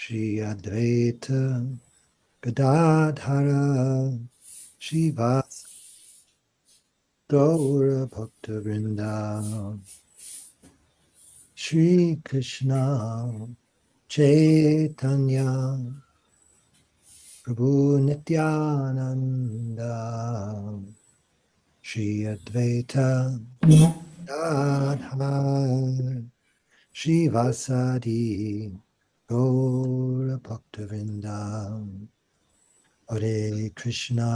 Jayādvaita Gadadhara Shivas Gaura Bhakta Vrinda Shri Krishna Chaitanya Prabhu Nityananda Shri Advaita Gadadhara Shivasadi Gaura Bhakta Vrinda Hare Krishna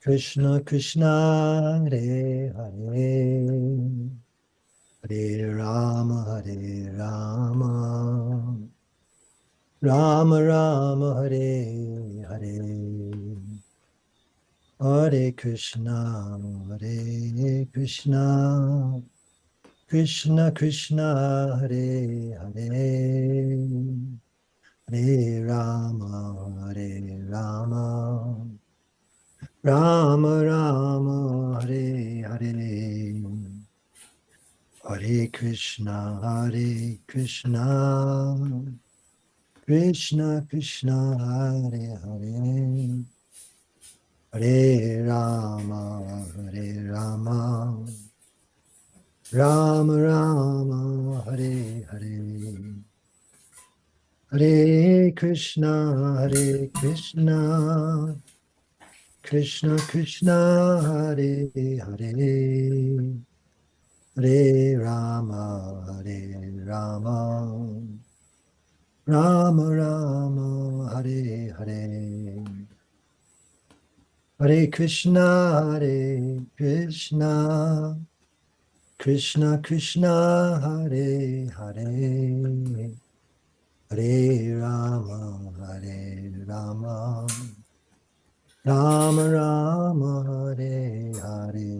Krishna Krishna Hare Hare Hare Rama Rama Rama Hare Hare Hare Krishna Krishna Krishna Hare Hare Hare Rama Rama Rama Hare Hare Hare Krishna Krishna Krishna Hare Hare Hare Rama Rama Rama Hare Hare Hare Krishna Krishna Krishna Hare Hare Hare Rama Rama Rama Hare Hare Hare Krishna Krishna Krishna Hare Hare Hare Rama Rama Rama Hare Hare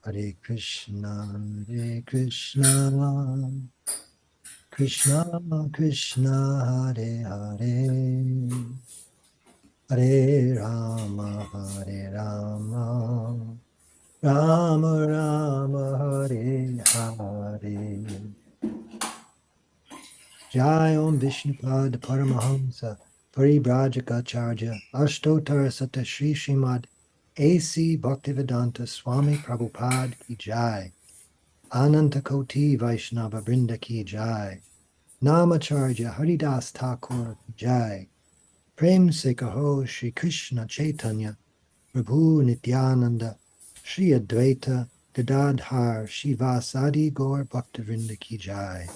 Hare Krishna Krishna Krishna Hare Hare Hare Rama Rama Rama Hare Hare Jai Om Vishnupad Paramahamsa Paribrajacharya Ashtotara Sata Shri Srimad A.C. Bhaktivedanta Swami Prabhupada Ki Jai Ananta Koti Vaishnava Brinda Ki Jai Namacharya Haridas Thakur Ki Jai Prem Se Kaho Shri Krishna Chaitanya Prabhu Nityananda Shri Advaita Gadadhar Shivasadi Gaur Bhaktivinoda Ki Jai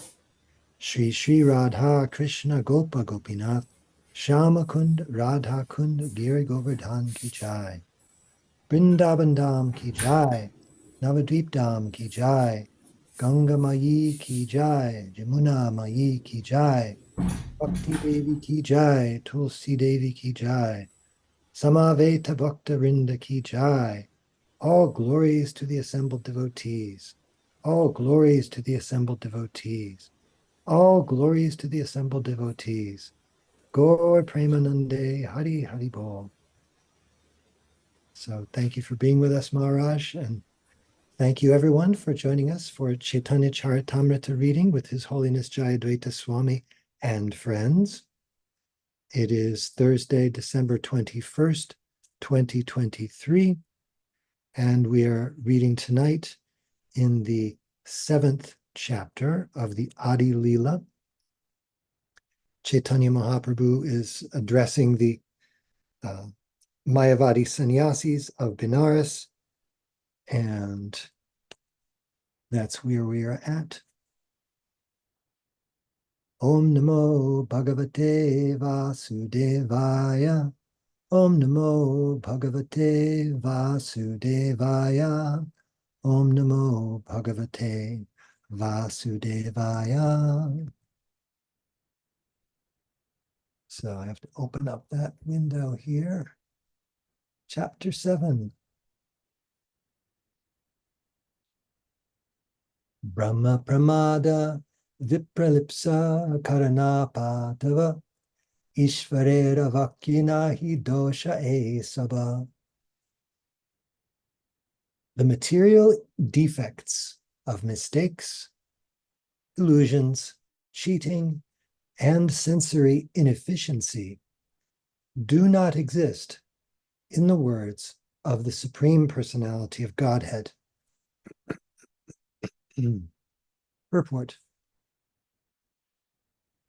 Shri Radha Krishna Gopa Gopinath Shama Kund Radha Kund Giri Govardhan Ki Jai Vrindavan Dham Ki Jai Navadvip Dham Ki Jai Ganga Mayi Ki Jai Jamuna Mayi Ki Jai Bhakti Devi Ki Jai Tulsi Devi Ki Jai Samaveta Bhakta Vrinda Ki Jai. All glories to the assembled devotees. All glories to the assembled devotees. All glories to the assembled devotees. Gaur Premanande Hari Hari Bol. So thank you for being with us, Maharaj, and thank you everyone for joining us for Caitanya-caritamrta reading with His Holiness Jayādvaita Swami and friends. It is Thursday, December 21st, 2023, and we are reading tonight in the 7th chapter of the Adi Leela. Chaitanya Mahaprabhu is addressing the Mayavadi sannyasis of Benares, and that's where we are at. Om Namo Bhagavate Vasudevaya. Om Namo Bhagavate Vasudevaya. Om Namo Bhagavate Vasudevaya. So I have to open up that window here. Chapter 7. Brahma Pramada Vipralipsa Karanapatava Ishvarera Vakyina Hi Dosha Esaba. The material defects of mistakes illusions, cheating, and sensory inefficiency do not exist in the words of the Supreme Personality of Godhead. Purport.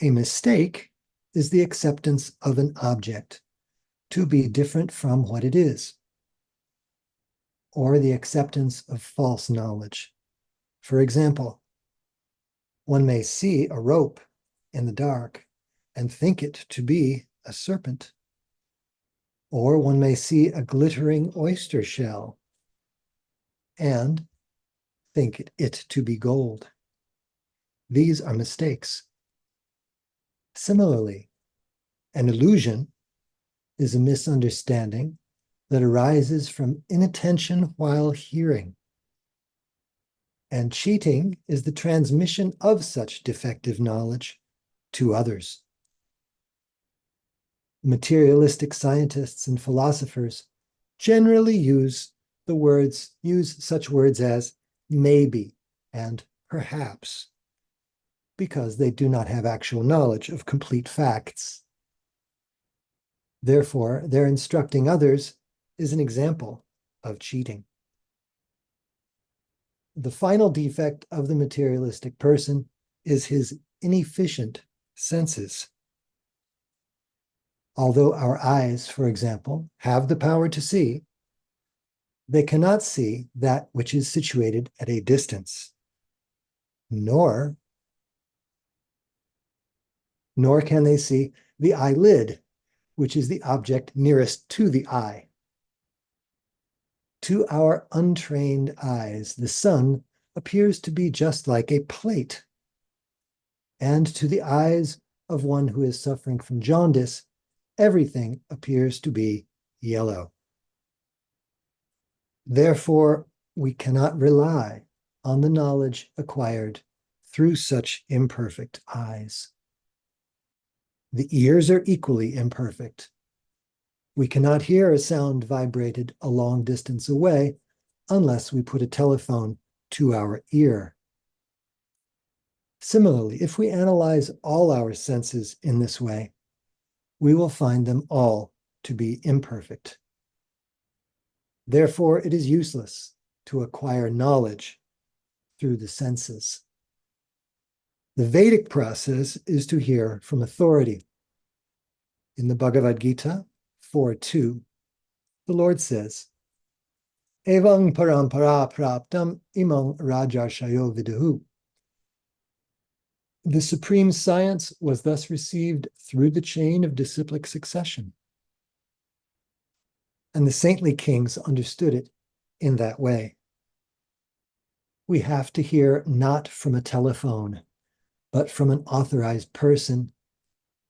A mistake is the acceptance of an object to be different from what it is, or the acceptance of false knowledge. For example, one may see a rope in the dark and think it to be a serpent, or one may see a glittering oyster shell and think it to be gold. These are mistakes. Similarly, an illusion is a misunderstanding that arises from inattention while hearing. And cheating is the transmission of such defective knowledge to others. Materialistic scientists and philosophers generally use such words as maybe and perhaps, because they do not have actual knowledge of complete facts. Therefore, their instructing others is an example of cheating. The final defect of the materialistic person is his inefficient senses. Although our eyes, for example, have the power to see, they cannot see that which is situated at a distance, nor can they see the eyelid, which is the object nearest to the eye. To our untrained eyes, the sun appears to be just like a plate. And to the eyes of one who is suffering from jaundice, everything appears to be yellow. Therefore, we cannot rely on the knowledge acquired through such imperfect eyes. The ears are equally imperfect. We cannot hear a sound vibrated a long distance away unless we put a telephone to our ear. Similarly, if we analyze all our senses in this way, we will find them all to be imperfect. Therefore, it is useless to acquire knowledge through the senses. The Vedic process is to hear from authority. In the Bhagavad Gita 4:2, the Lord says, Evang parampara praptam imam rajarshayo viduhu. The supreme science was thus received through the chain of disciplic succession. And the saintly kings understood it in that way. We have to hear not from a telephone, but from an authorized person,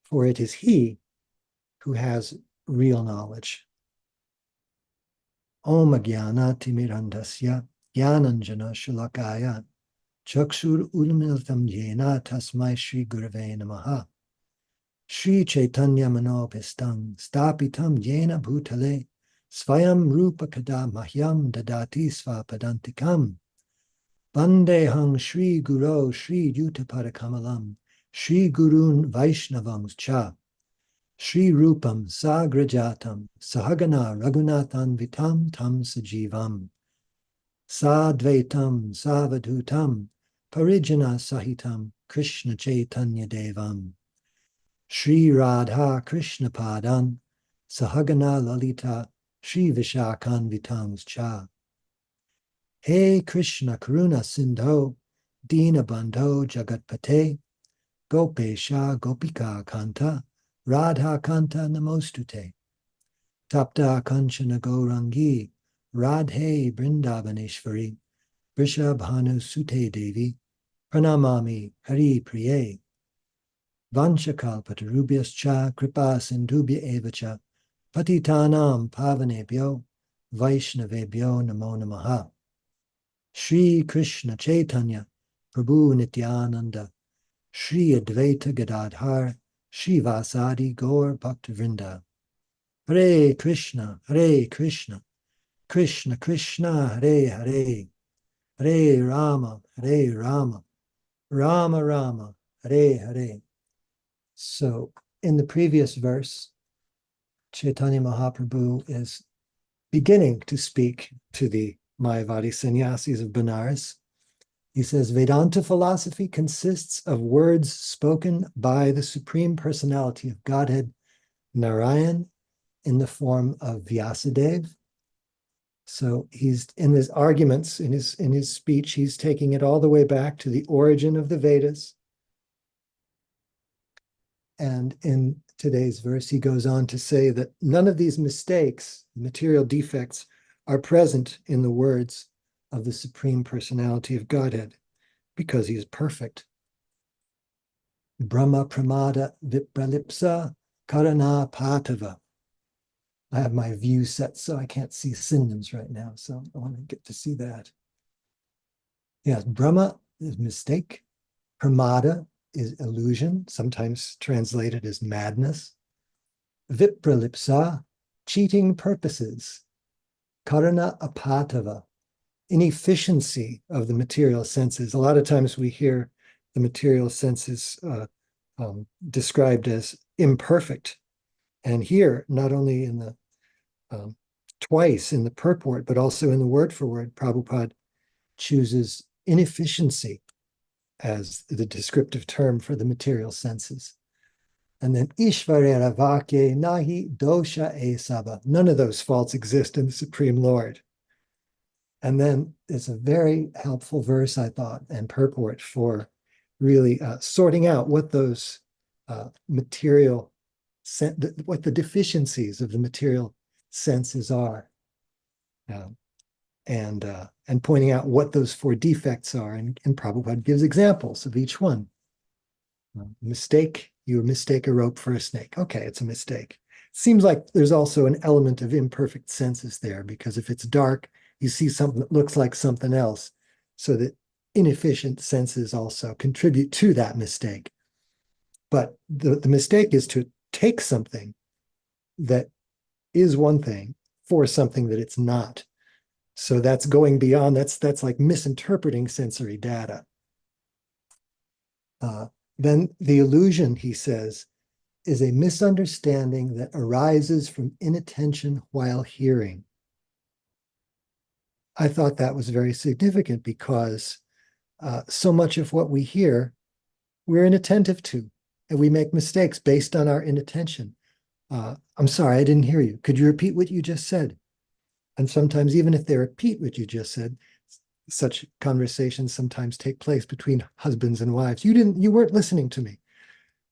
for it is he who has real knowledge. Om Jnana Timirandasya Jnananjana Shalakaya Chakshur Ulmiltam Yena Tasmai Shri Gurave Namaha Shri Chaitanya Manopistang Stapitam Yena Bhutale Svayam Rupa Kada Mahyam Dadati Svapadantikam Vandehang Shri Guru Shri Yutaparakamalam Shri Gurun Vaishnavams Cha Shri Rupam Sagrajatam Sahagana Raghunathan Vitam Tam Sajivam Sadvaitam Savadhutam Parijana Sahitam Krishna Chaitanya Devam Shri Radha Krishna Padan Sahagana Lalita Shri Vishakhan Vitams Cha Hey Krishna Karuna Sindho Dina Bandho Jagatpate Gopesha Gopika Kanta Radha Kanta Namostute Tapta Kanchana Gaurangi Radhe Brindavaneshwari Vrishabhanu Sute Devi Pranamami Hari Priye Vanchakalpatarubhyascha Kripa Sindhubhya Evacha Patitanam Pavanebhyo Vaishnavebhyo Namo Namaha Shri Krishna Chaitanya Prabhu Nityananda Shri Advaita Gadadhar Shri Vasadi Gaur Bhaktavrinda Hare Krishna Krishna Krishna Hare Hare Hare Rama Rama Rama, Hare Hare. So in the previous verse, Chaitanya Mahaprabhu is beginning to speak to the Mayavadi sannyasis of Benares. He says, Vedanta philosophy consists of words spoken by the Supreme Personality of Godhead, Narayan, in the form of Vyasadeva. So he's in his arguments, in his speech, he's taking it all the way back to the origin of the Vedas. And in today's verse, he goes on to say that none of these mistakes, material defects, are present in the words of the Supreme Personality of Godhead, because he is perfect. Brahma pramada vipralipsa karana patava. I have my view set so I can't see synonyms right now, so I want to get to see that. Yes, Brahma is mistake. Pramada is illusion, sometimes translated as madness. Vipralipsa, cheating purposes. Karana apatava, inefficiency of the material senses. A lot of times we hear the material senses described as imperfect. And here, not only in the twice in the purport, but also in the word for word, Prabhupada chooses inefficiency as the descriptive term for the material senses. And then Ishvarera Vakye Nahi Dosha Esaba. None of those faults exist in the Supreme Lord. And then it's a very helpful verse, I thought, and purport for really sorting out what those what the deficiencies of the material senses are, and pointing out what those four defects are. And Prabhupada gives examples of each one. Mistake, you mistake a rope for a snake. Okay, it's a mistake. Seems like there's also an element of imperfect senses there, because if it's dark, you see something that looks like something else, so that inefficient senses also contribute to that mistake. But the mistake is to take something that is one thing for something that it's not. So that's going beyond, that's like misinterpreting sensory data. Then the illusion, he says, is a misunderstanding that arises from inattention while hearing. I thought that was very significant, because so much of what we hear, we're inattentive to, and we make mistakes based on our inattention. I'm sorry, I didn't hear you. Could you repeat what you just said? And sometimes, even if they repeat what you just said, such conversations sometimes take place between husbands and wives. You weren't listening to me.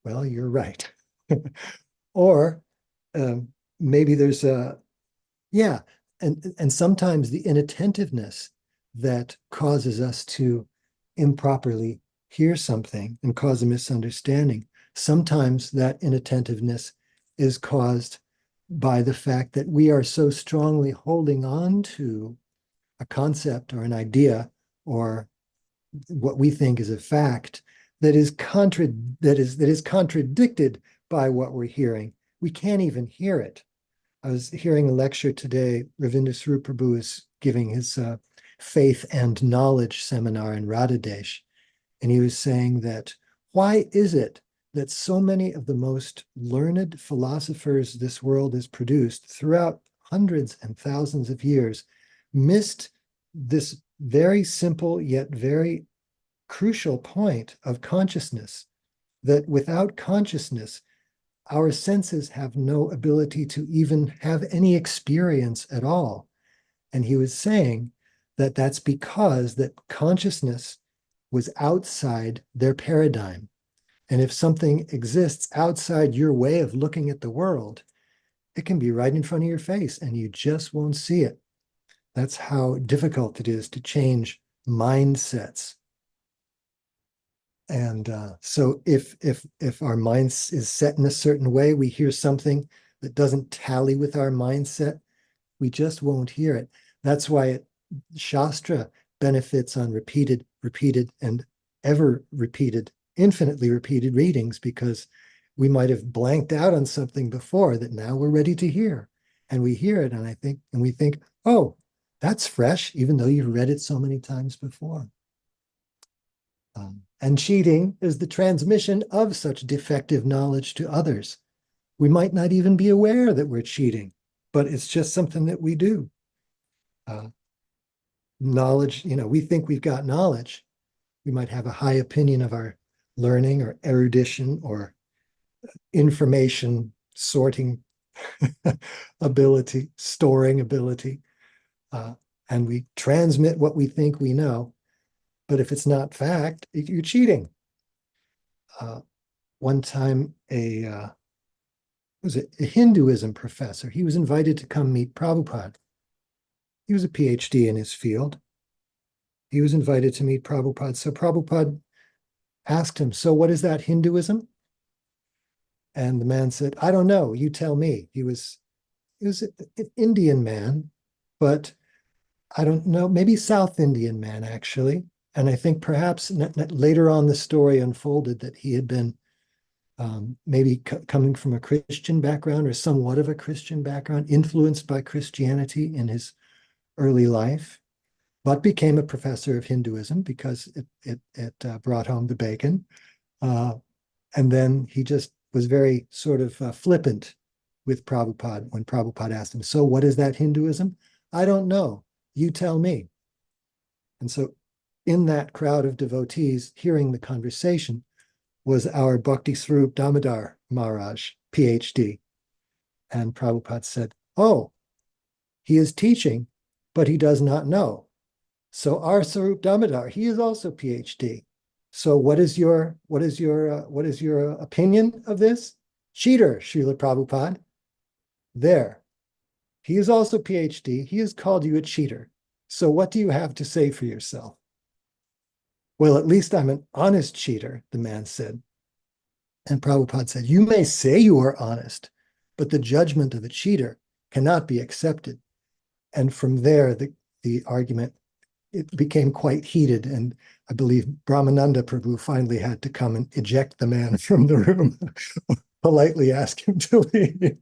Well, you're right. Or maybe there's and sometimes the inattentiveness that causes us to improperly hear something and cause a misunderstanding. Sometimes that inattentiveness is caused by the fact that we are so strongly holding on to a concept or an idea or what we think is a fact that is contradicted by what we're hearing. We can't even hear it. I was hearing a lecture today. Ravinda Swarup Prabhu is giving his faith and knowledge seminar in Radhadesh, and he was saying that why is it that so many of the most learned philosophers this world has produced throughout hundreds and thousands of years missed this very simple yet very crucial point of consciousness, that without consciousness, our senses have no ability to even have any experience at all. And he was saying that that's because that consciousness was outside their paradigm. And if something exists outside your way of looking at the world, it can be right in front of your face and you just won't see it. That's how difficult it is to change mindsets. And so if our mind is set in a certain way, we hear something that doesn't tally with our mindset, we just won't hear it. That's why Shastra benefits on repeated, and ever repeated, infinitely repeated readings, because we might have blanked out on something before that now we're ready to hear. And we hear it, and we think, oh, that's fresh, even though you've read it so many times before. And cheating is the transmission of such defective knowledge to others. We might not even be aware that we're cheating, but it's just something that we do. Knowledge, we think we've got knowledge. We might have a high opinion of our learning or erudition or information sorting ability, storing ability. And we transmit what we think we know. But if it's not fact, you're cheating. One time, a Hinduism professor, he was invited to come meet Prabhupada. He was a PhD in his field. He was invited to meet Prabhupada. So Prabhupada asked him, so what is that Hinduism? And the man said, I don't know, you tell me. He was an Indian man, but I don't know, maybe South Indian man, actually. And I think perhaps later on the story unfolded that he had been maybe coming from a Christian background or somewhat of a Christian background, influenced by Christianity in his early life, but became a professor of Hinduism because it brought home the bacon. And then he just was very sort of flippant with Prabhupada when Prabhupada asked him, so what is that Hinduism? I don't know. You tell me. And so in that crowd of devotees hearing the conversation was our Bhakti Swarup Damodar Maharaj, PhD. And Prabhupada said, oh, he is teaching, but he does not know. So our Swarup Damodar, he is also PhD. So what is your opinion of this? Cheater, Srila Prabhupada. There. He is also PhD. He has called you a cheater. So what do you have to say for yourself? Well, at least I'm an honest cheater, the man said. And Prabhupada said, you may say you are honest, but the judgment of a cheater cannot be accepted. And from there, the argument, it became quite heated. And I believe Brahmananda Prabhu finally had to come and eject the man from the room, politely ask him to leave.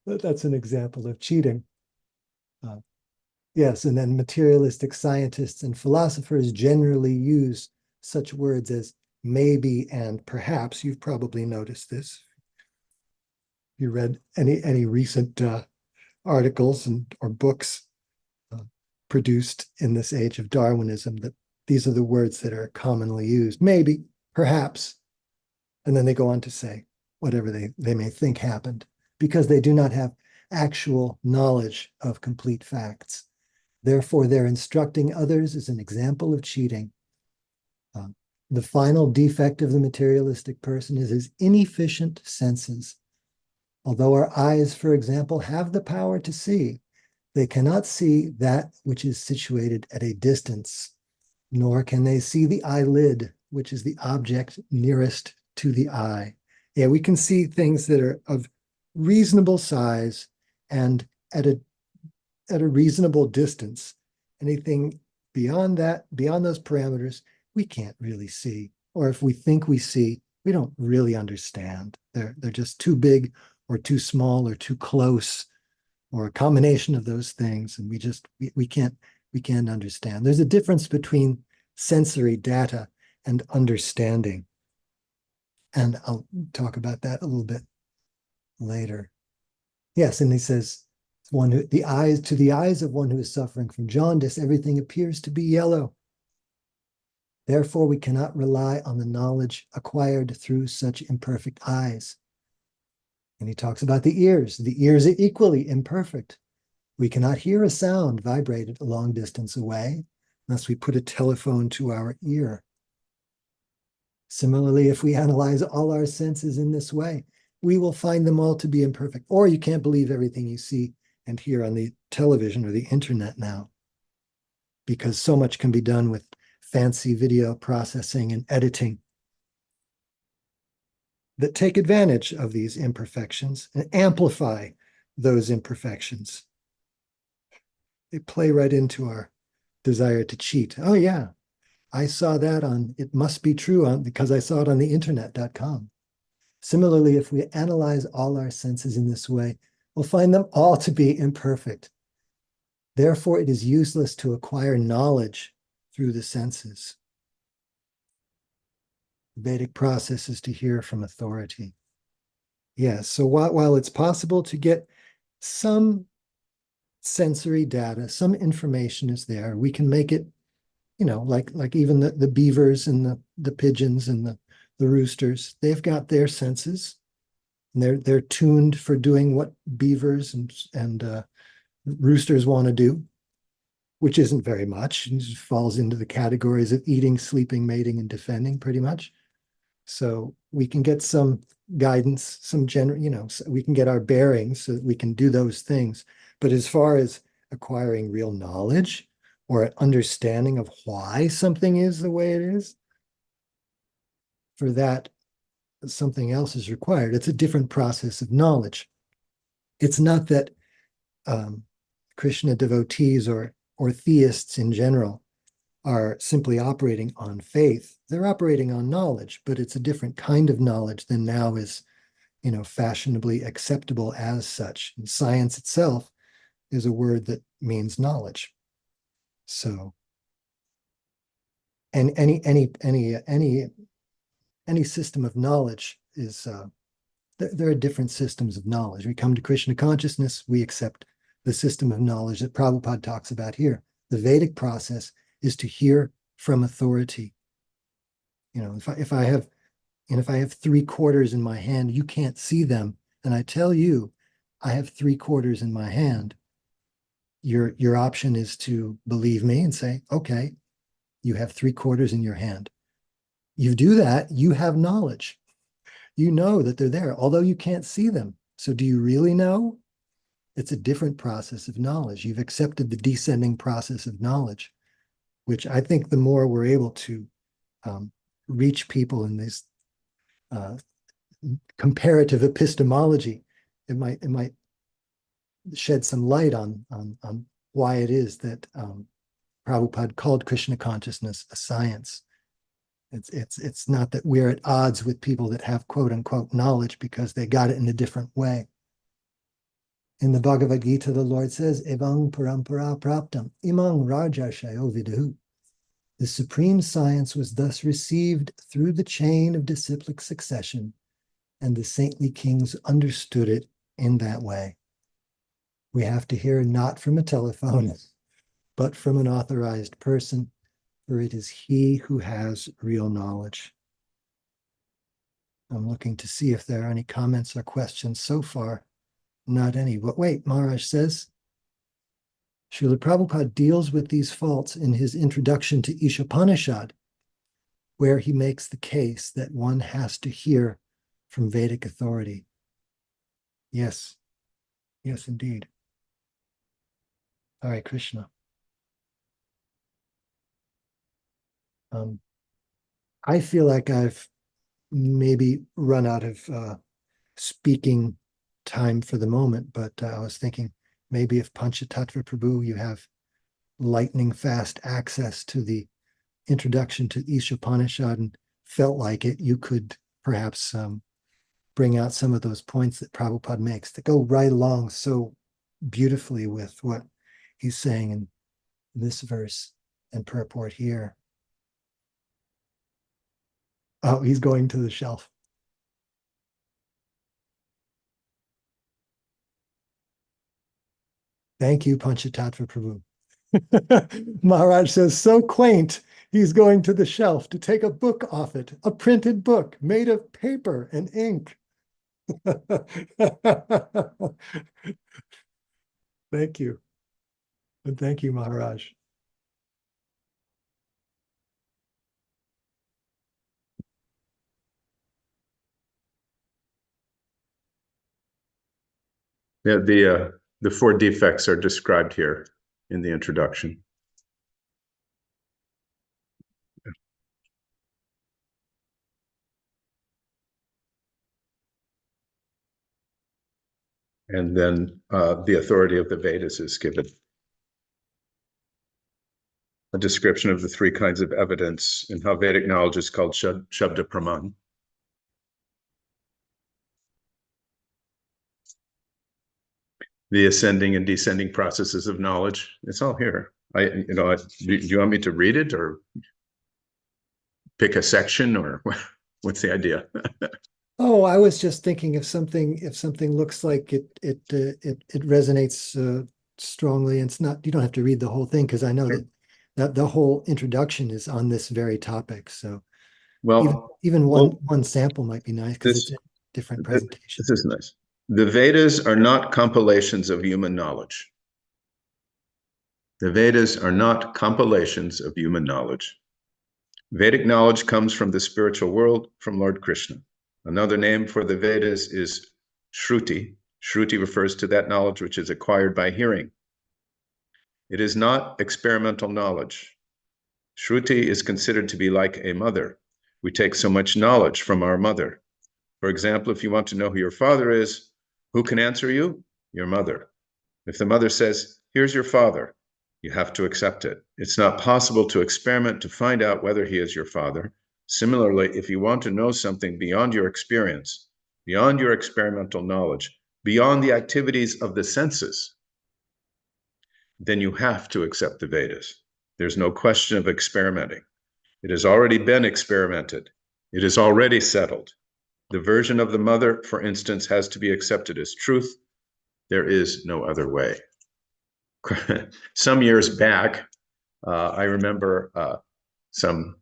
But that's an example of cheating. Yes, and then materialistic scientists and philosophers generally use such words as maybe and perhaps. You've probably noticed this. You read any recent articles or books produced in this age of Darwinism, that these are the words that are commonly used. Maybe, perhaps. And then they go on to say whatever they may think happened, because they do not have actual knowledge of complete facts. Therefore, their instructing others is an example of cheating. The final defect of the materialistic person is his inefficient senses. Although our eyes, for example, have the power to see, they cannot see that which is situated at a distance, nor can they see the eyelid, which is the object nearest to the eye. Yeah, we can see things that are of reasonable size and at a reasonable distance. Anything beyond that, beyond those parameters, we can't really see. Or if we think we see, we don't really understand. They're just too big or too small or too close, or a combination of those things, and we can't understand. There's a difference between sensory data and understanding. And I'll talk about that a little bit later. Yes, and he says, to the eyes of one who is suffering from jaundice, everything appears to be yellow. Therefore, we cannot rely on the knowledge acquired through such imperfect eyes. And he talks about the ears. The ears are equally imperfect. We cannot hear a sound vibrated a long distance away unless we put a telephone to our ear. Similarly, if we analyze all our senses in this way, we will find them all to be imperfect. Or you can't believe everything you see and hear on the television or the internet now, because so much can be done with fancy video processing and editing that take advantage of these imperfections and amplify those imperfections. They play right into our desire to cheat. Oh yeah, I saw that on, it must be true because I saw it on the internet.com. Similarly, if we analyze all our senses in this way, we'll find them all to be imperfect. Therefore, it is useless to acquire knowledge through the senses. Vedic process is to hear from authority. Yes, so while it's possible to get some sensory data, some information is there, we can make it, like even the beavers and the pigeons and the roosters, they've got their senses, and they're tuned for doing what beavers and roosters want to do, which isn't very much. It falls into the categories of eating, sleeping, mating, and defending, pretty much. So we can get some guidance, some general, so we can get our bearings so that we can do those things. But as far as acquiring real knowledge or an understanding of why something is the way it is, for that, something else is required. It's a different process of knowledge. It's not that Krishna devotees or theists in general are simply operating on faith. They're operating on knowledge, but it's a different kind of knowledge than now is, fashionably acceptable as such. And science itself is a word that means knowledge. So, and any system of knowledge is there are different systems of knowledge. We come to Krishna consciousness, we accept the system of knowledge that Prabhupada talks about here. The Vedic process is to hear from authority. If I have 3/4 in my hand, you can't see them, and I tell you I have 3/4 in my hand. Your option is to believe me and say, okay, you have 3/4 in your hand. You do that, you have knowledge. You know that they're there, although you can't see them. So do you really know? It's a different process of knowledge. You've accepted the descending process of knowledge, which I think the more we're able to reach people in this comparative epistemology, it might shed some light on why it is that Prabhupada called Krishna consciousness a science. It's not that we're at odds with people that have quote unquote knowledge because they got it in a different way. In the Bhagavad Gita, the Lord says, Evang parampara praptam imang rajashayo viduhu. The supreme science was thus received through the chain of disciplic succession, and the saintly kings understood it in that way. We have to hear not from a telephone, but from an authorized person, for it is he who has real knowledge. I'm looking to see if there are any comments or questions so far. Not any, but wait, Maharaj says, Srila Prabhupada deals with these faults in his introduction to Ishopanishad, where he makes the case that one has to hear from Vedic authority. Yes, yes, indeed. Hare Krishna. I feel like I've maybe run out of speaking time for the moment, but I was thinking maybe if Panchatattva Prabhu, you have lightning fast access to the introduction to Ishopanishad and felt like it, you could perhaps bring out some of those points that Prabhupada makes that go right along so beautifully with what he's saying in this verse and purport here. Oh, he's going to the shelf. Thank you, Panchatattva Prabhu. Maharaj says, so quaint. He's going to the shelf to take a book off it, a printed book made of paper and ink. Thank you. And thank you, Maharaj. Yeah, the 4 defects are described here in the introduction. And then the authority of the Vedas is given. A description of the 3 kinds of evidence and how Vedic knowledge is called Shabda Praman. The ascending and descending processes of knowledge. It's all here. Do you want me to read it or pick a section or? What's the idea? Oh, I was just thinking if something looks like it resonates strongly, and it's not, you don't have to read the whole thing because I know that the whole introduction is on this very topic. So Well, even well, one sample might be nice because it's this a different this presentation. this is nice. The Vedas are not compilations of human knowledge. The Vedas are not compilations of human knowledge. Vedic knowledge comes from the spiritual world, from Lord Krishna. Another name for the Vedas is Shruti. Shruti refers to that knowledge which is acquired by hearing. It is not experimental knowledge. Shruti is considered to be like a mother. We take so much knowledge from our mother. For example, if you want to know who your father is, who can answer you? Your mother. If the mother says, here's your father, you have to accept it. It's not possible to experiment to find out whether he is your father. Similarly, if you want to know something beyond your experience, beyond your experimental knowledge, beyond the activities of the senses, then you have to accept the Vedas. There's no question of experimenting. It has already been experimented. It is already settled. The version of the mother, for instance, has to be accepted as truth. There is no other way. Some years back, I remember some,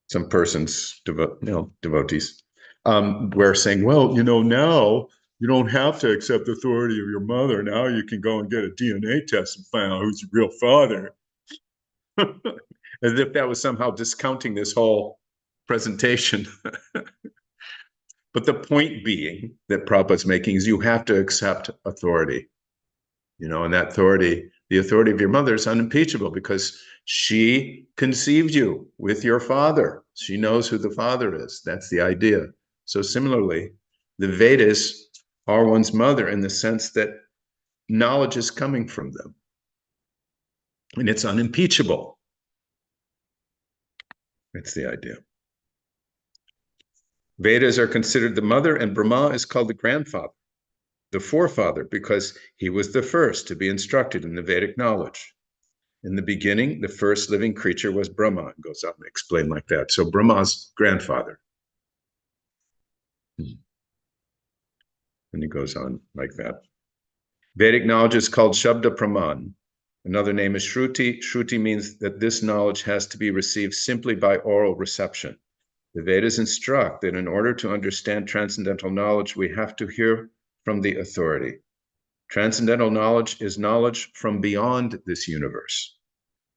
some persons, devotees, were saying, well, now you don't have to accept the authority of your mother. Now you can go and get a DNA test and find out who's your real father. As if that was somehow discounting this whole presentation. But the point being that Prabhupada's making is you have to accept authority. And that authority, the authority of your mother, is unimpeachable because she conceived you with your father. She knows who the father is. That's the idea. So similarly, the Vedas are one's mother in the sense that knowledge is coming from them. And it's unimpeachable. That's the idea. Vedas are considered the mother, and Brahma is called the grandfather, the forefather, because he was the first to be instructed in the Vedic knowledge. In the beginning, the first living creature was Brahma. It goes up and explained like that. So Brahma's grandfather. And he goes on like that. Vedic knowledge is called Shabda Praman. Another name is Shruti. Shruti means that this knowledge has to be received simply by oral reception. The Vedas instruct that in order to understand transcendental knowledge, we have to hear from the authority. Transcendental knowledge is knowledge from beyond this universe.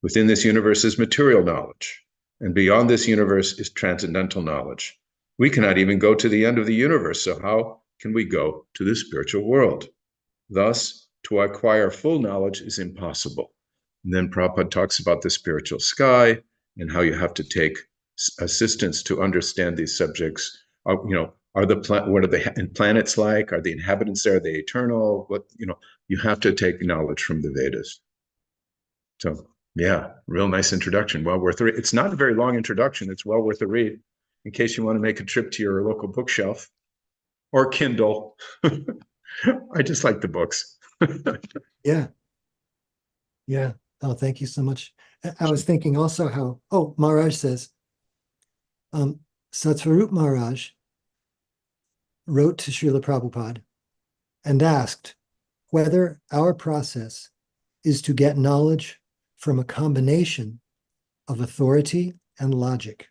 Within this universe is material knowledge, and beyond this universe is transcendental knowledge. We cannot even go to the end of the universe, so how can we go to the spiritual world? Thus, to acquire full knowledge is impossible. And then Prabhupada talks about the spiritual sky and how you have to take assistance to understand these subjects. What are the planets like? Are the inhabitants there? Are they eternal? You have to take knowledge from the Vedas. So yeah, real nice introduction. Well worth a read. It's not a very long introduction. It's well worth a read in case you want to make a trip to your local bookshelf or Kindle. I just like the books. Yeah. Yeah. Oh, thank you so much. I was thinking also how, Maharaj says, Satsvarup Maharaj wrote to Srila Prabhupada and asked whether our process is to get knowledge from a combination of authority and logic.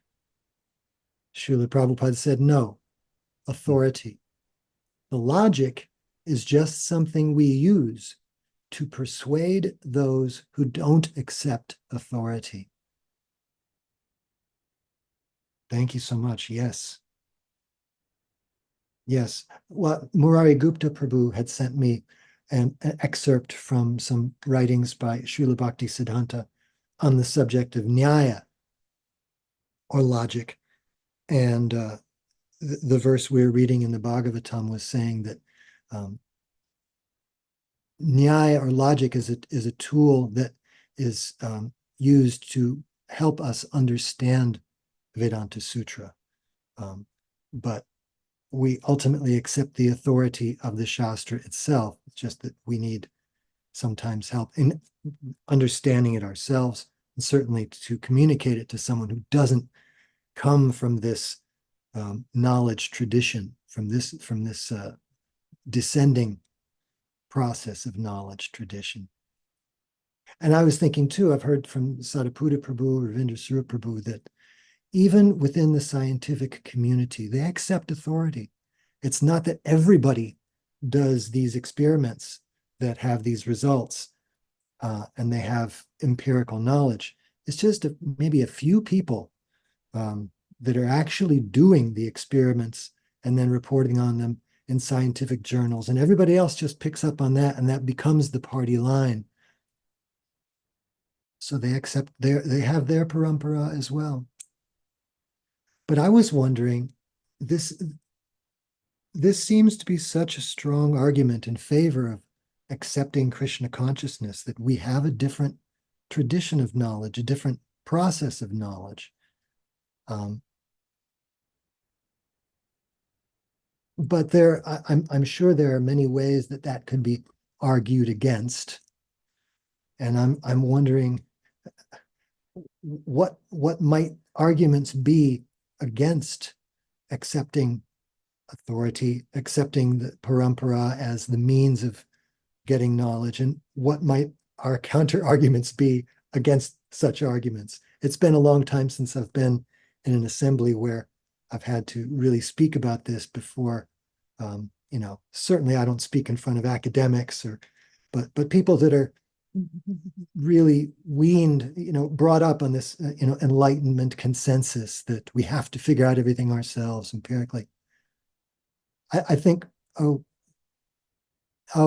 Srila Prabhupada said, no, authority. The logic is just something we use to persuade those who don't accept authority. Thank you so much. Yes. Yes. Well, Murari Gupta Prabhu had sent me an excerpt from some writings by Srila Bhakti Siddhanta on the subject of Nyaya, or logic. And the verse we were reading in the Bhagavatam was saying that Nyaya, or logic, is a tool that is used to help us understand Vedanta Sutra. But we ultimately accept the authority of the Shastra itself. It's just that we need sometimes help in understanding it ourselves, and certainly to communicate it to someone who doesn't come from this knowledge tradition, from this descending process of knowledge tradition. And I was thinking too, I've heard from Sadhaputta Prabhu, Ravindra Swarup Prabhu, that even within the scientific community, they accept authority. It's not that everybody does these experiments that have these results and they have empirical knowledge. It's just maybe a few people that are actually doing the experiments and then reporting on them in scientific journals. And everybody else just picks up on that, and that becomes the party line. So they accept they have their parampara as well. But I was wondering, this seems to be such a strong argument in favor of accepting Krishna consciousness, that we have a different tradition of knowledge, a different process of knowledge. But I'm sure there are many ways that can be argued against. And I'm wondering what might arguments be against accepting authority, accepting the parampara as the means of getting knowledge, and what might our counter arguments be against such arguments. It's been a long time since I've been in an assembly where I've had to really speak about this before. Certainly I don't speak in front of academics but people that are really weaned, brought up on this, enlightenment consensus that we have to figure out everything ourselves empirically. I think, oh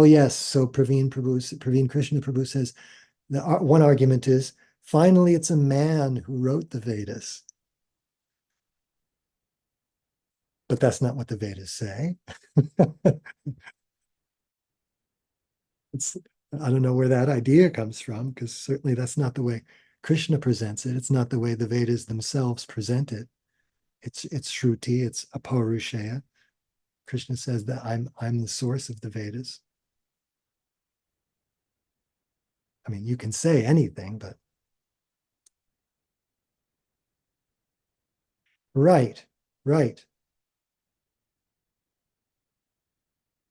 yes. So Praveen Krishna Prabhu says the one argument is, finally, it's a man who wrote the Vedas. But that's not what the Vedas say. I don't know where that idea comes from, because certainly that's not the way Krishna presents it. It's not the way the Vedas themselves present it. It's Shruti, it's Apaurushaya. Krishna says that I'm the source of the Vedas. I mean, you can say anything, but right.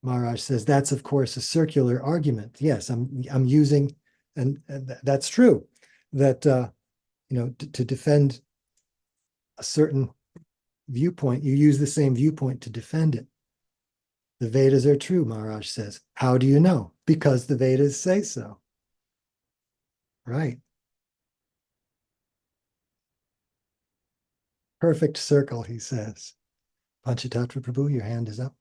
Maharaj says that's, of course, a circular argument. Yes, I'm using, and that's true, that to defend a certain viewpoint, you use the same viewpoint to defend it. The Vedas are true, Maharaj says. How do you know? Because the Vedas say so. Right. Perfect circle, he says. Panchatattva Prabhu, your hand is up.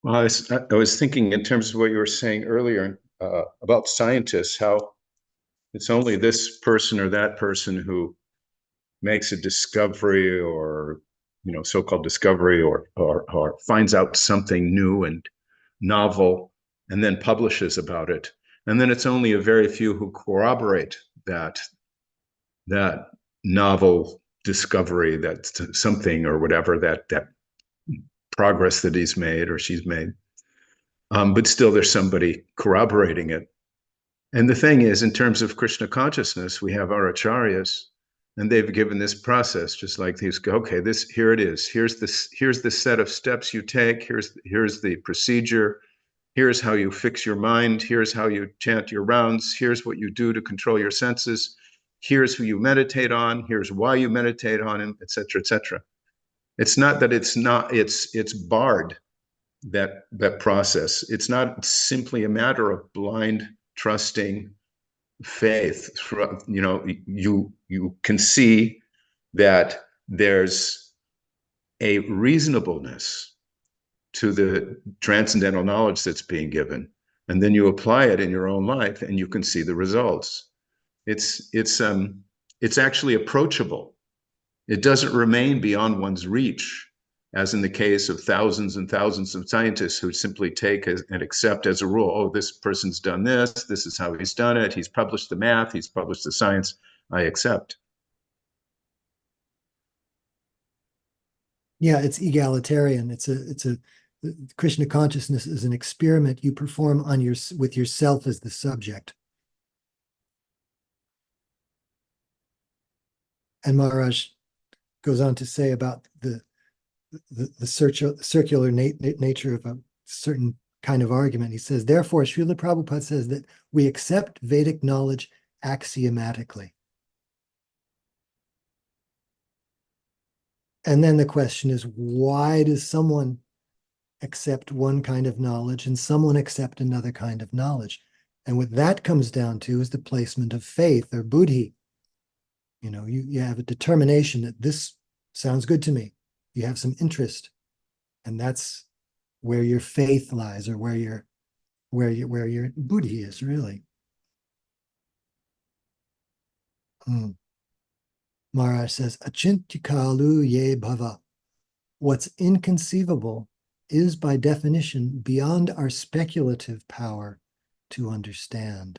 Well, I was thinking in terms of what you were saying earlier about scientists, how it's only this person or that person who makes a discovery, or so-called discovery, or finds out something new and novel and then publishes about it. And then it's only a very few who corroborate that novel discovery, that something or whatever, that progress that he's made or she's made. But still there's somebody corroborating it. And the thing is, in terms of Krishna consciousness, we have our acharyas, and they've given this process, just like these. Okay, here it is. Here's the set of steps you take. Here's the procedure. Here's how you fix your mind. Here's how you chant your rounds. Here's what you do to control your senses. Here's who you meditate on. Here's why you meditate on him, etc., etc. It's not that it's barred, that process. It's not simply a matter of blind trusting faith. You can see that there's a reasonableness to the transcendental knowledge that's being given, and then you apply it in your own life and you can see the results. It's actually approachable. It doesn't remain beyond one's reach, as in the case of thousands and thousands of scientists who simply take and accept as a rule, oh, this person's done this is how he's done it, he's published the math, he's published the science, I accept. Yeah, it's egalitarian. It's a Krishna consciousness is an experiment you perform with yourself as the subject. And Maharaj goes on to say about the circular nature of a certain kind of argument. He says, therefore, Srila Prabhupada says that we accept Vedic knowledge axiomatically. And then the question is, why does someone accept one kind of knowledge and someone accept another kind of knowledge? And what that comes down to is the placement of faith or buddhi. You know, you have a determination that this sounds good to me. You have some interest, and that's where your faith lies, or where your buddhi is really. Maharaj says, Achintikalu ye bhava. What's inconceivable is by definition beyond our speculative power to understand.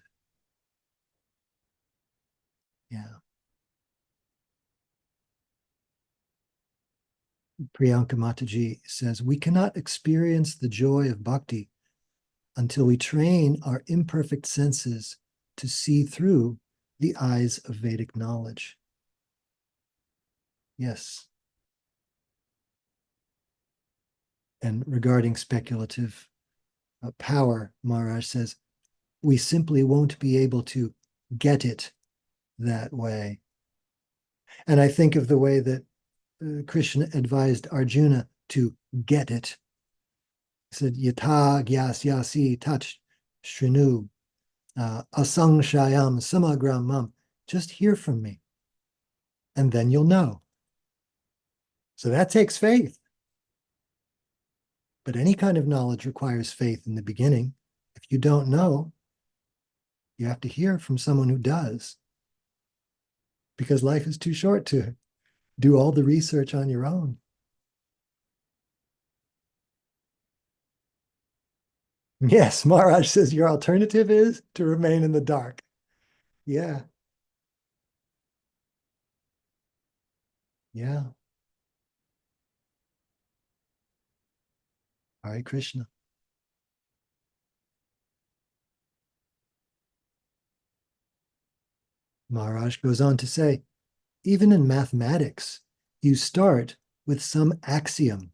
Yeah. Priyanka Mataji says, we cannot experience the joy of bhakti until we train our imperfect senses to see through the eyes of Vedic knowledge. Yes. And regarding speculative power, Maharaj says, we simply won't be able to get it that way. And I think of the way that Krishna advised Arjuna to get it. He said, Yatha gyas touch shrinu asangshayam samagram mam. Just hear from me, and then you'll know. So that takes faith. But any kind of knowledge requires faith in the beginning. If you don't know, you have to hear from someone who does. Because life is too short to do all the research on your own. Yes, Maharaj says your alternative is to remain in the dark. Yeah. Yeah. Hare Krishna. Maharaj goes on to say, even in mathematics, you start with some axiom.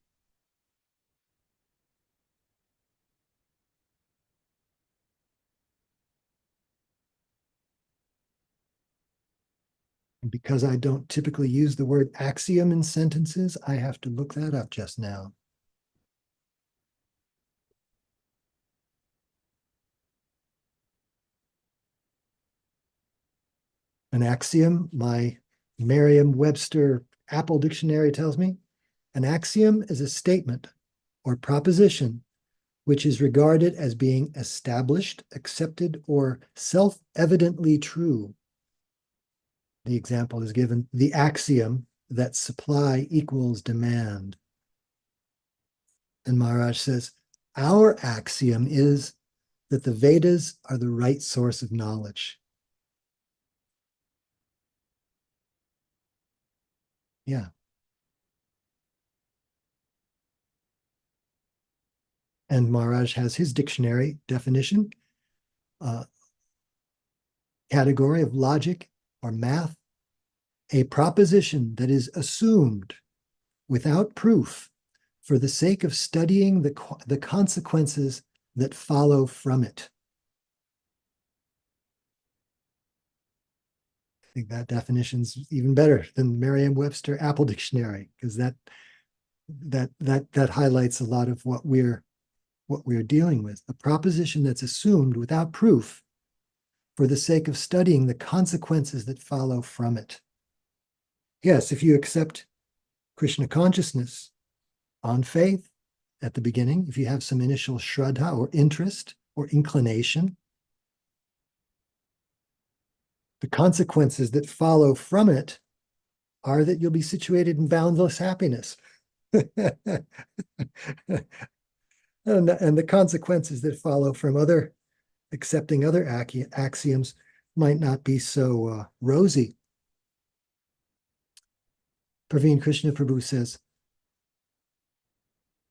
And because I don't typically use the word axiom in sentences, I have to look that up just now. An axiom, my Merriam-Webster Apple Dictionary tells me, an axiom is a statement or proposition which is regarded as being established, accepted, or self-evidently true. The example is given, the axiom that supply equals demand. And Maharaj says, our axiom is that the Vedas are the right source of knowledge. Yeah. And Maharaj has his dictionary definition, category of logic or math, a proposition that is assumed without proof for the sake of studying the consequences that follow from it. I think that definition's even better than Merriam-Webster Apple Dictionary, because that highlights a lot of what we're dealing with. A proposition that's assumed without proof for the sake of studying the consequences that follow from it. Yes, if you accept Krishna consciousness on faith at the beginning, if you have some initial shraddha or interest or inclination, the consequences that follow from it are that you'll be situated in boundless happiness. And the consequences that follow from accepting other axioms might not be so rosy. Praveen Krishna Prabhu says,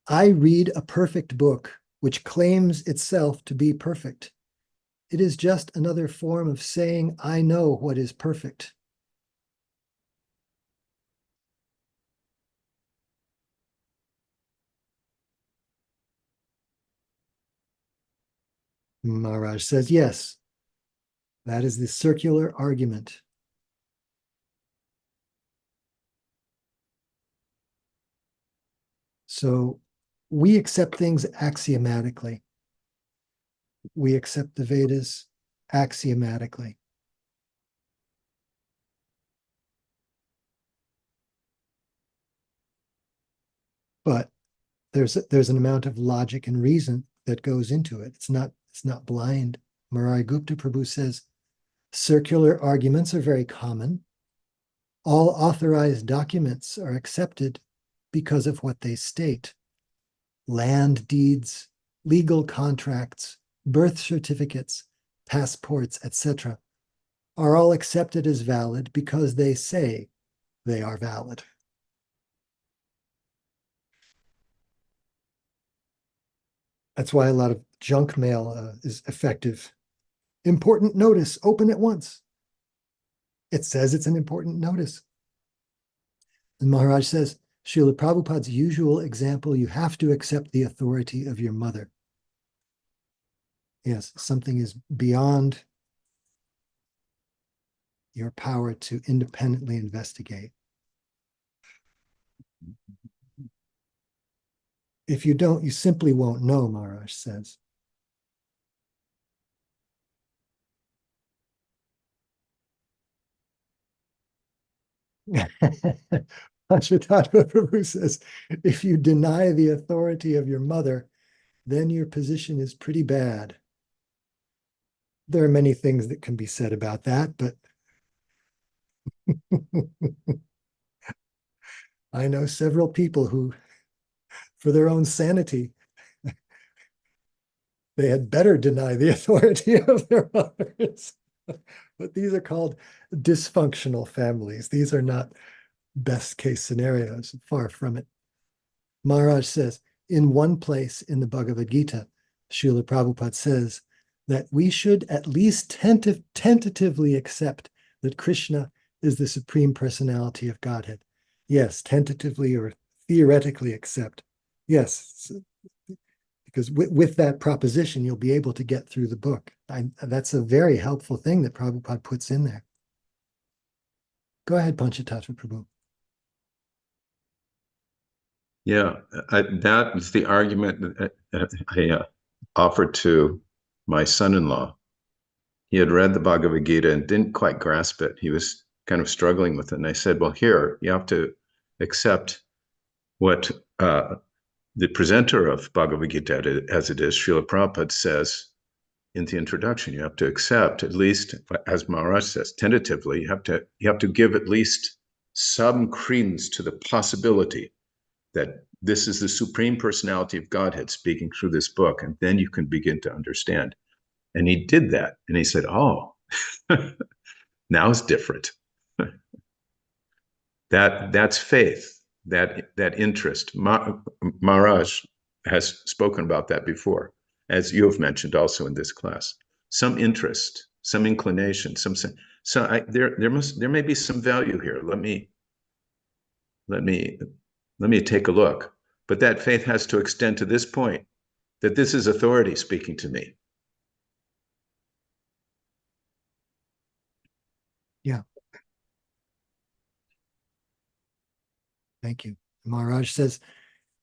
I read a perfect book which claims itself to be perfect. It is just another form of saying, I know what is perfect. Maharaj says, yes, that is the circular argument. So we accept things axiomatically. We accept the Vedas axiomatically. But there's an amount of logic and reason that goes into it. It's not blind. Murari Gupta Prabhu says, circular arguments are very common. All authorized documents are accepted because of what they state. Land deeds, legal contracts, birth certificates, passports, etc., are all accepted as valid because they say they are valid. That's why a lot of junk mail is effective. Important notice, open at once. It says it's an important notice. And Maharaj says, Srila Prabhupada's usual example, you have to accept the authority of your mother. Yes, something is beyond your power to independently investigate. If you don't, you simply won't know, Maharaj says. Panchatattva Prabhu says, if you deny the authority of your mother, then your position is pretty bad. There are many things that can be said about that, but I know several people who, for their own sanity, they had better deny the authority of their mothers. But these are called dysfunctional families. These are not best case scenarios, far from it. Maharaj says, in one place in the Bhagavad Gita, Srila Prabhupada says that we should at least tentatively accept that Krishna is the Supreme Personality of Godhead. Yes, tentatively or theoretically accept. Yes, because with that proposition, you'll be able to get through the book. That's a very helpful thing that Prabhupada puts in there. Go ahead, Panchatattva Prabhu. Yeah, that is the argument that I offered to my son-in-law. He had read the Bhagavad Gita and didn't quite grasp it. He was kind of struggling with it. And I said, well, here, you have to accept what the presenter of Bhagavad Gita, as it is, Srila Prabhupada says in the introduction. You have to accept, at least, as Maharaj says, tentatively, you have to give at least some credence to the possibility that this is the Supreme Personality of Godhead speaking through this book, and then you can begin to understand. And he did that, and he said, oh, now it's different. That's faith, that interest. Maharaj has spoken about that before, as you have mentioned also in this class. Some interest, some inclination, there may be some value here. Let me take a look. But that faith has to extend to this point, that this is authority speaking to me. Yeah. Thank you. Maharaj says,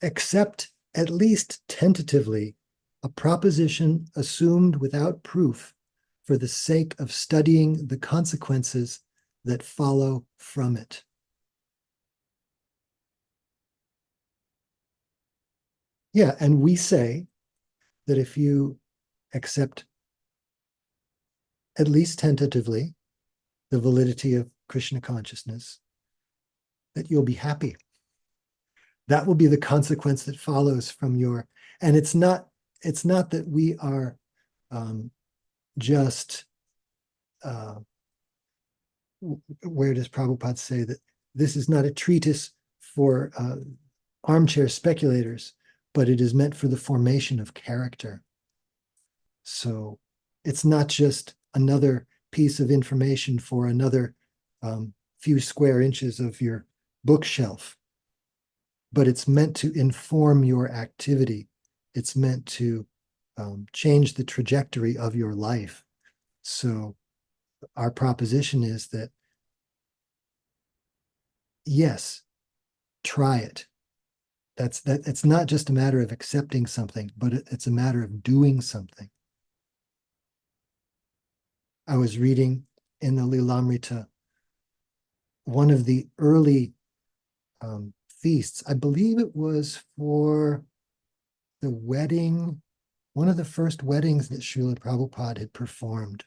accept at least tentatively a proposition assumed without proof for the sake of studying the consequences that follow from it. Yeah, and we say that if you accept at least tentatively the validity of Krishna consciousness, that you'll be happy. That will be the consequence that follows from your, and it's not that we are just, where does Prabhupada say that this is not a treatise for armchair speculators, but it is meant for the formation of character. So it's not just another piece of information for another few square inches of your bookshelf, but it's meant to inform your activity. It's meant to change the trajectory of your life. So our proposition is that, yes, try it. It's not just a matter of accepting something, but it's a matter of doing something. I was reading in the Lilamrita, one of the early feasts. I believe it was for the wedding, one of the first weddings that Srila Prabhupada had performed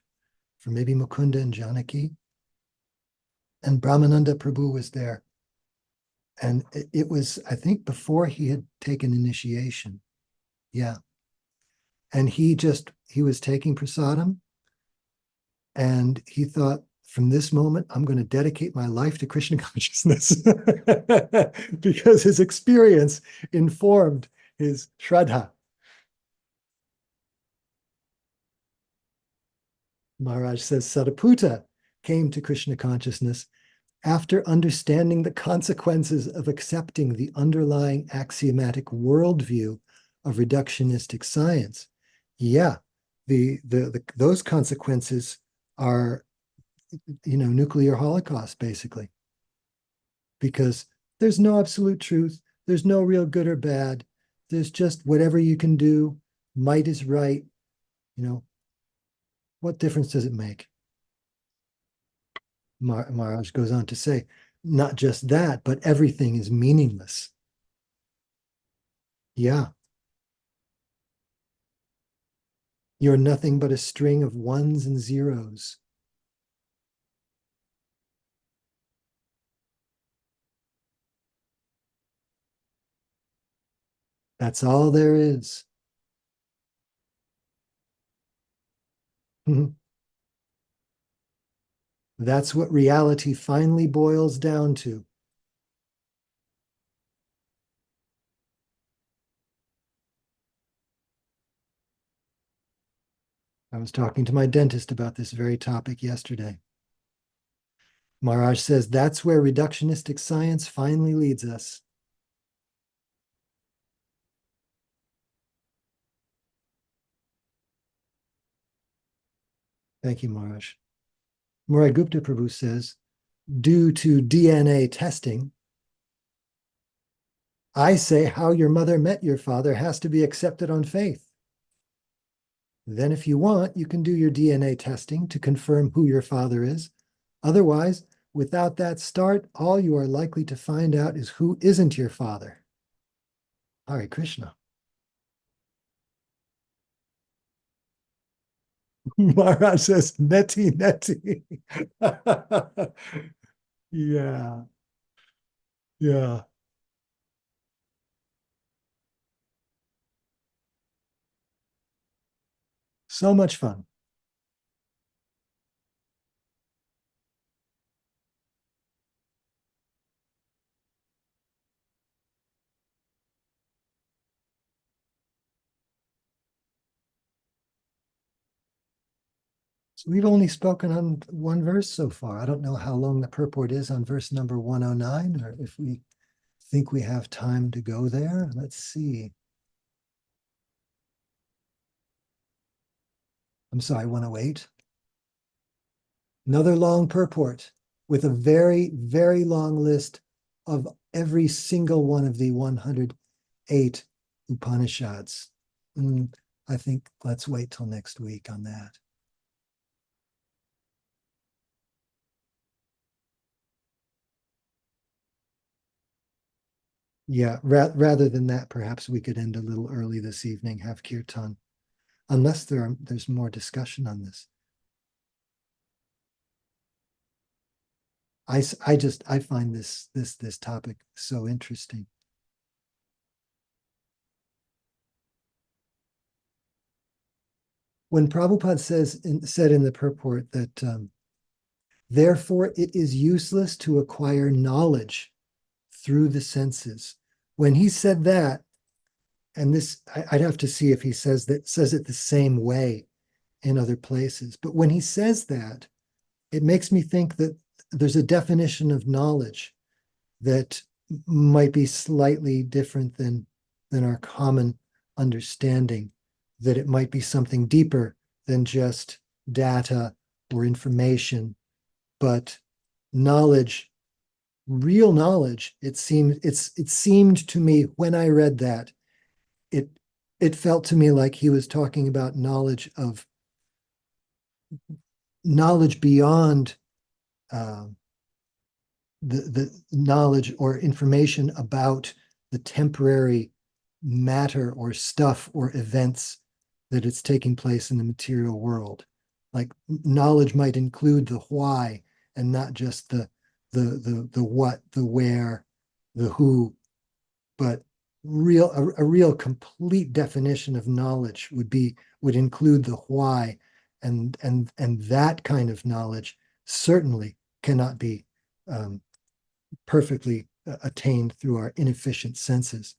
for maybe Mukunda and Janaki. And Brahmananda Prabhu was there. And it was, I think, before he had taken initiation. Yeah. And he was taking prasadam. And he thought, from this moment, I'm going to dedicate my life to Krishna consciousness because his experience informed his shraddha. Maharaj says Sadaputa came to Krishna consciousness after understanding the consequences of accepting the underlying axiomatic worldview of reductionistic science. Yeah, those consequences are, nuclear holocaust, basically. Because there's no absolute truth. There's no real good or bad. There's just whatever you can do. Might is right. What difference does it make? Maharaj goes on to say, not just that, but everything is meaningless. Yeah. You're nothing but a string of ones and zeros. That's all there is. That's what reality finally boils down to. I was talking to my dentist about this very topic yesterday. Maharaj says that's where reductionistic science finally leads us. Thank you, Maharaj. Murai Gupta Prabhu says, due to DNA testing, I say how your mother met your father has to be accepted on faith. Then if you want, you can do your DNA testing to confirm who your father is. Otherwise, without that start, all you are likely to find out is who isn't your father. Hare Krishna. Maharaj says, neti, neti. Yeah. Yeah. So much fun. So we've only spoken on one verse so far. I don't know how long the purport is on verse number 109, or if we think we have time to go there. Let's see. I'm sorry, 108. Another long purport with a very, very long list of every single one of the 108 Upanishads. I think let's wait till next week on that. Yeah, rather than that, perhaps we could end a little early this evening, have kirtan, unless there's more discussion on this. I find this topic so interesting. When Prabhupada said in the purport that therefore it is useless to acquire knowledge through the senses. When he said that, and this I'd have to see if he says it the same way in other places. But when he says that, it makes me think that there's a definition of knowledge that might be slightly different than our common understanding that it might be something deeper than just data or information, but knowledge, real knowledge. It seemed to me when I read that, it felt to me like he was talking about knowledge beyond the knowledge or information about the temporary matter or stuff or events that it's taking place in the material world. Like knowledge might include the why and not just the what, the where, the who, but a real complete definition of knowledge would include the why, and that kind of knowledge certainly cannot be perfectly attained through our inefficient senses.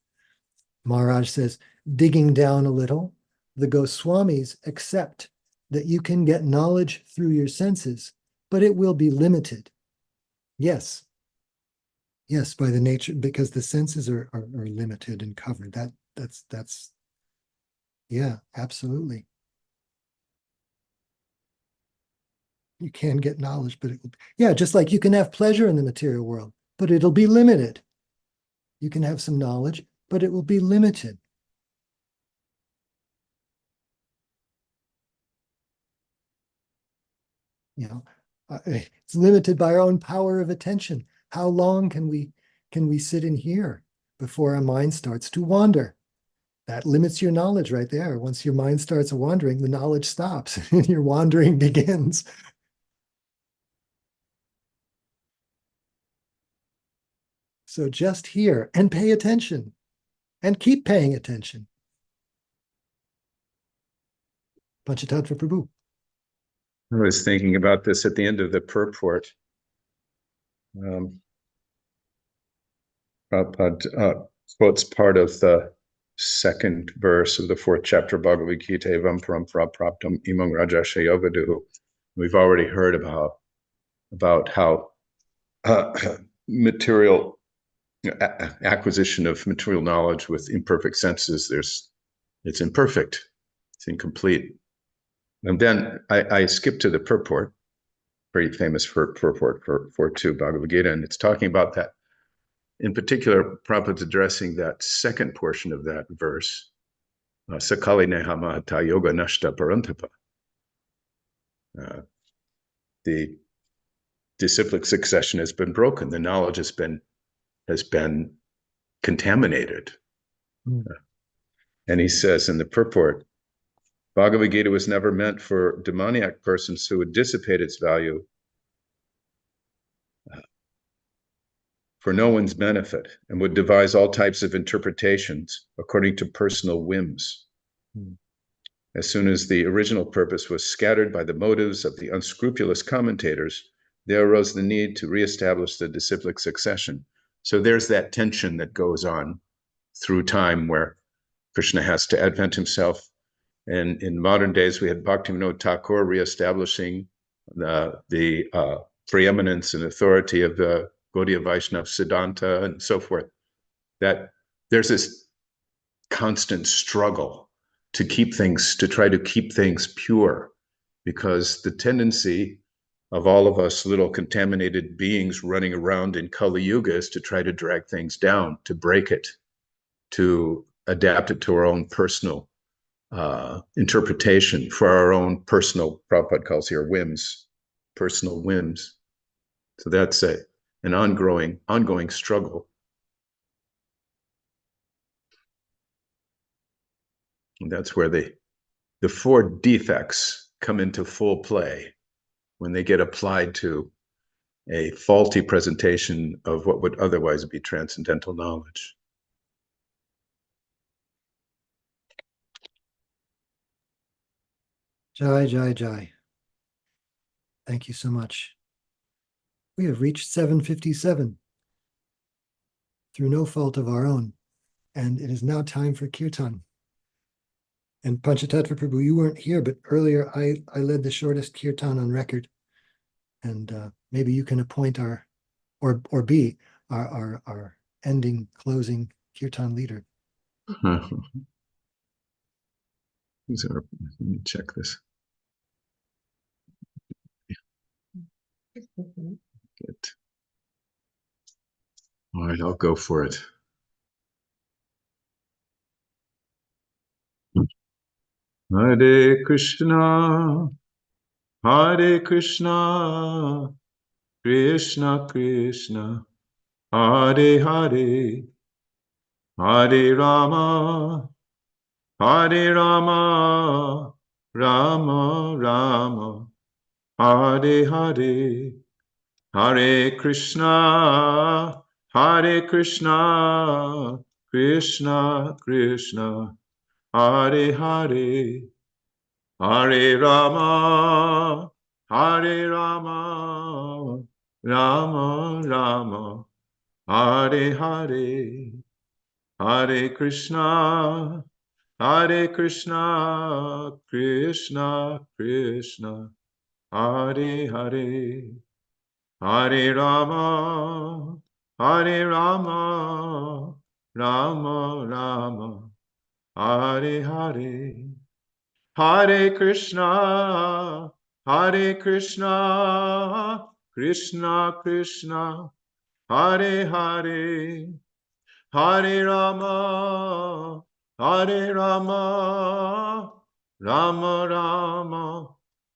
Maharaj says, digging down a little, the Goswamis accept that you can get knowledge through your senses, but it will be limited. Yes, by the nature, because the senses are limited and covered. That's yeah, absolutely. You can get knowledge, but yeah, just like you can have pleasure in the material world, but it'll be limited. You can have some knowledge, but it will be limited. You know, it's limited by our own power of attention. How long can we sit in here before our mind starts to wander? That limits your knowledge right there. Once your mind starts wandering, the knowledge stops and your wandering begins. So just hear and pay attention and keep paying attention. Panchatattva Prabhu. I was thinking about this at the end of the purport. Prabhupada quotes part of the second verse of the fourth chapter Bhagavad Gita, Evam Parampara Praptam Imam Rajasya Yogaduhu. We've already heard about how material acquisition of material knowledge with imperfect senses, it's imperfect, it's incomplete. And then I skipped to the purport, very famous for purport for 2 Bhagavad Gita, and it's talking about that. In particular, Prabhupada's addressing that second portion of that verse, Sakali Neha Mahata Yoga Nashta Parantapa. The disciplic succession has been broken. The knowledge has been contaminated. And he says in the purport, Bhagavad Gita was never meant for demoniac persons who would dissipate its value for no one's benefit and would devise all types of interpretations according to personal whims. As soon as the original purpose was scattered by the motives of the unscrupulous commentators, there arose the need to reestablish the disciplic succession. So there's that tension that goes on through time where Krishna has to advent himself. And in modern days, we had Bhaktivinoda Thakur reestablishing the preeminence and authority of the Gaudiya Vaishnava Siddhanta and so forth. That there's this constant struggle to try to keep things pure, because the tendency of all of us little contaminated beings running around in Kali Yuga is to try to drag things down, to break it, to adapt it to our own personal interpretation, for our own personal, Prabhupada calls here whims, personal whims. So that's an ongoing struggle. And that's where the 4 defects come into full play when they get applied to a faulty presentation of what would otherwise be transcendental knowledge. Jai, Jai, Jai. Thank you so much. We have reached 7:57 through no fault of our own, and it is now time for Kirtan. And Panchatattva Prabhu, you weren't here, but earlier I led the shortest Kirtan on record, and maybe you can appoint our ending, closing Kirtan leader. Let me check this. Good. All right, I'll go for it. Hare Krishna, Hare Krishna, Krishna Krishna, Hare Hare, Hare Rama, Hare Rama, Rama Rama, Hare Hare, Hare Krishna, Hare Krishna, Krishna Krishna, Hare Hare, Hare Rama, Hare Rama, Rama Rama, Hare Hare, Hare Krishna, Hare Krishna, Krishna Krishna, Hare Hare, Hare Rama, Hare Rama, Rama Rama, Hare Hare, Hare Krishna, Hare Krishna, Krishna Krishna, Hare Hare, Hare Rama, Hare Rama, Rama Rama,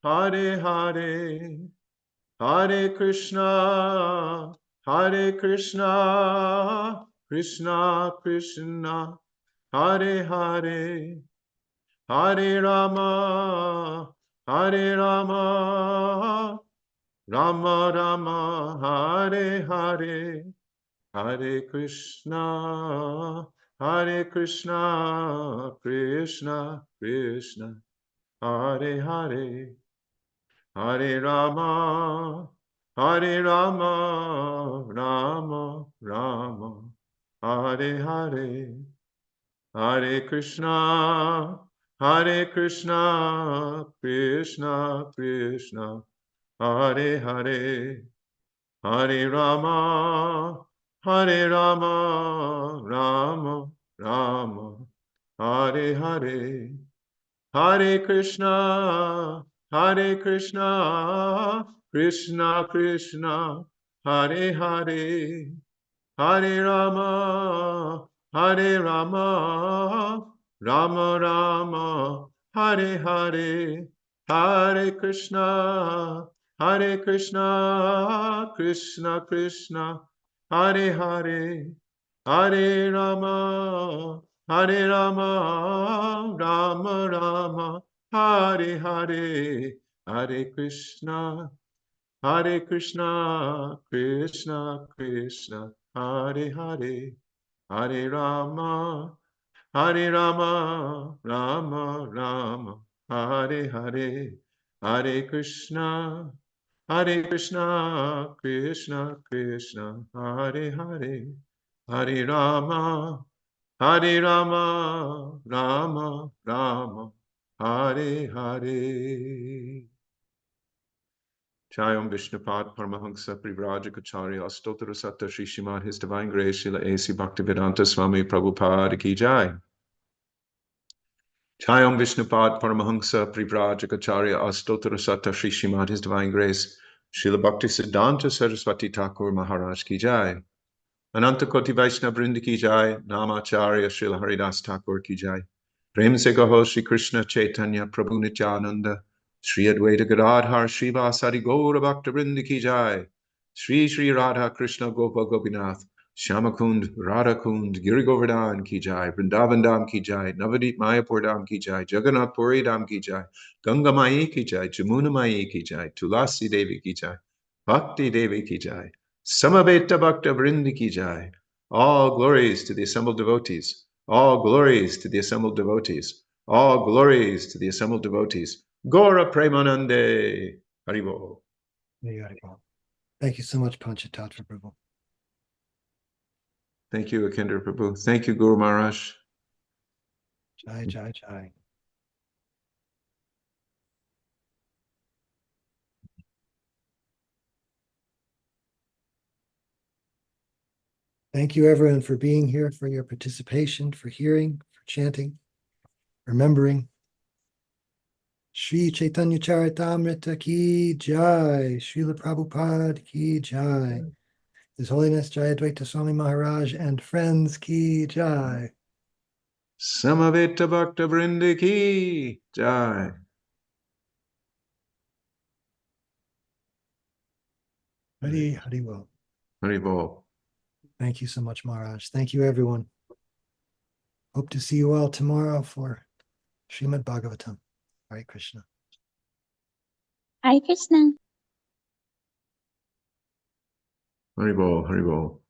Hare Hare, Hare Krishna, Hare Krishna, Krishna Krishna, Hare Hare, Hare Rama, Hare Rama, Rama Rama, Hare Hare, Hare Krishna, Hare Krishna, Krishna Krishna, Hare Hare, Hare Rama, Hare Rama, Rama Rama, Hare Hare, Hare Krishna, Hare Krishna, Krishna Krishna, Hare Hare, Hare Rama, Hare Rama, Rama Rama, Hare Hare, Hare Krishna, Hare Krishna, Krishna Krishna, Hare Hare, Hare Rama, Hare Rama, Rama Rama, Hare Hare, Hare Krishna, Hare Krishna, Krishna Krishna, Hare Hare, Hare Rama, Hare Rama, Rama Rama, Hare Hare, Hare Krishna, Hare Krishna, Krishna Krishna, Hare Hare, Hare Rama, Hare Rama, Rama Rama, Hare Hare, Hare Krishna, Hare Krishna, Krishna Krishna, Hare Hare, Hare Rama, Hare Rama, Rama Rama, Hare Hare. Jai Om Vishnupad Paramahansa Privrajacharya Astottara Satta Shri Srimad His Divine Grace Srila A.C. Bhaktivedanta Swami Prabhupada Ki Jai. Jai Om Vishnupad Paramahansa Privrajacharya Astottara Satta Shri Srimad His Divine Grace Srila Bhakti Siddhanta Saraswati Thakur Maharaj Ki Jai. Ananta Koti Vaishnava Vrinda Ki Jai. Namacharya Srila Haridas Thakur Ki Jai. Prem Se Gaho Shri Krishna Chaitanya Prabhu Nityananda Shri Advaita Gadadhar Srivasadi Gaura Bhakta Vrinda Ki Jai. Shri Shri Radha Krishna Gopa Gopinath Shamakund Radha Kund Giri Govardhan Ki Jai. Vrindavan Dham Ki Jai. Navadip Mayapur Dham Ki Jai. Jagannath Puri Dham Ki Jai. Ganga Mai Ki Jai. Jamuna Mai Ki Jai. Tulasi Devi Ki Jai. Bhakti Devi Ki Jai. Samaveta Bhakta Vrinda Ki Jai. All glories to the assembled devotees. All glories to the assembled devotees. All glories to the assembled devotees. Gora Premanande. Haribo. Thank you so much, Panchatattva Prabhu. Thank you, Akendra Prabhu. Thank you, Guru Maharaj. Jai, Jai, Jai. Thank you, everyone, for being here, for your participation, for hearing, for chanting, remembering. Sri Caitanya-caritamrta ki jai. Srila Prabhupada ki jai. His Holiness Jayādvaita Swami Maharaj and friends ki jai. Samaveta Bhakta Vrinda ki jai. Hari Hari Bol. Hari Bol. Thank you so much, Maharaj. Thank you, everyone. Hope to see you all tomorrow for Srimad-Bhagavatam. Hare Krishna. Hare Krishna. Hari Bol. Hari Bol.